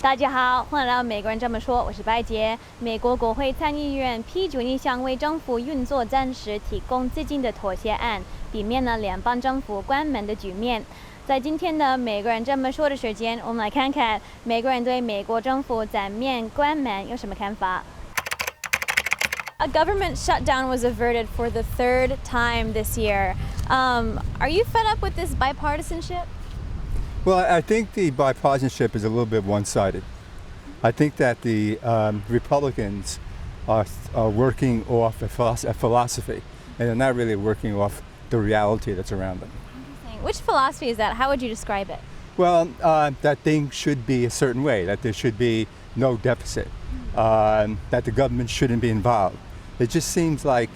大家好，欢迎来到美国人这么说，我是白洁。美国国会参议院批准一项为政府运作暂时提供资金的妥协案，避免了联邦政府关门的局面。在今天的美国人这么说的时间，我们来看看美国人对美国政府暂免关门有什么看法。A government shutdown was averted for the third time this year. Are you fed up with this bipartisanship? Well, I think the bipartisanship is a little bit one-sided. I think that the Republicans are working off a philosophy, and they're not really working off the reality that's around them. Which philosophy is that? How would you describe it? Well, that things should be a certain way, that there should be no deficit, that the government shouldn't be involved. It just seems like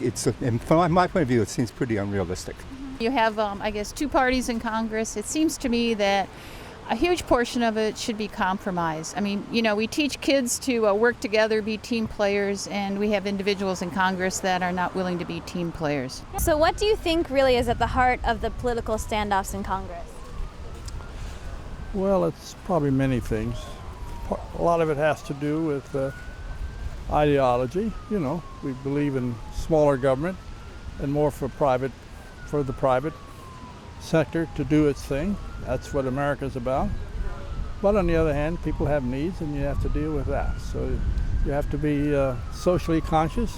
from my point of view, it seems pretty unrealistic. You have, I guess, two parties in Congress. It seems to me that a huge portion of it should be compromise. I mean, we teach kids to work together, be team players, and we have individuals in Congress that are not willing to be team players. So what do you think really is at the heart of the political standoffs in Congress? Well, it's probably many things. A lot of it has to do with ideology. We believe in smaller government and more for the private sector to do its thing. That's what America's about. But on the other hand, people have needs and you have to deal with that. So you have to be socially conscious,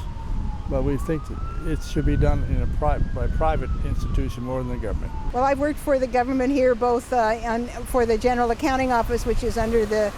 but we think that it should be done by private institution more than the government. Well, I've worked for the government here, both for the General Accounting Office, which is under the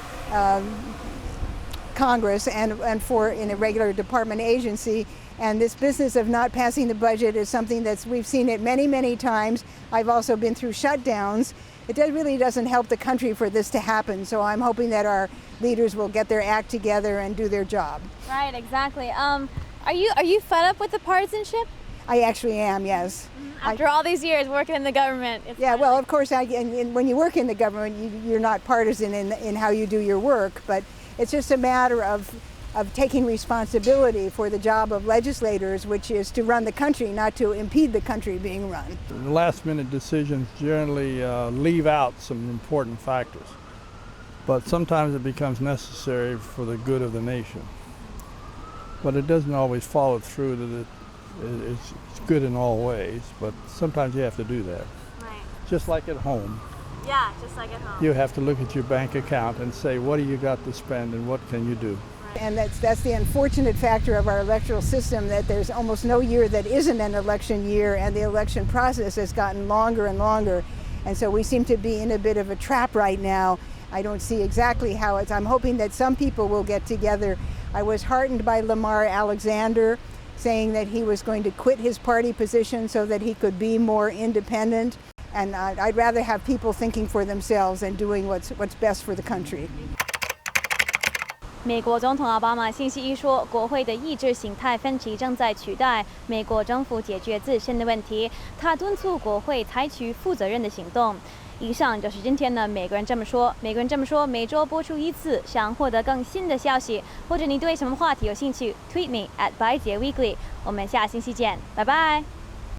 Congress, and in a regular department agency. And this business of not passing the budget is something we've seen it many, many times. I've also been through shutdowns. It really doesn't help the country for this to happen. So I'm hoping that our leaders will get their act together and do their job. Right, exactly. Are you fed up with the partisanship? I actually am, yes. After all these years working in the government. Well, of course, when you work in the government, you're not partisan in how you do your work, but it's just a matter of taking responsibility for the job of legislators, which is to run the country, not to impede the country being run. The last-minute decisions generally leave out some important factors, but sometimes it becomes necessary for the good of the nation. But it doesn't always follow through that it's good in all ways, but sometimes you have to do that. Right. Just like at home. Yeah, just like at home. You have to look at your bank account and say, what do you got to spend and what can you do? And that's the unfortunate factor of our electoral system, that there's almost no year that isn't an election year, and the election process has gotten longer and longer. And so we seem to be in a bit of a trap right now. I don't see exactly how I'm hoping that some people will get together. I was heartened by Lamar Alexander saying that he was going to quit his party position so that he could be more independent. And I'd rather have people thinking for themselves and doing what's best for the country. 美国总统奥巴马星期一说，国会的意识形态分歧正在取代美国政府解决自身的问题。他敦促国会采取负责任的行动。以上就是今天的美国人这么说。美国人这么说每周播出一次。想获得更新的消息，或者你对什么话题有兴趣 ，tweet me at 白洁 weekly。我们下星期见，拜拜。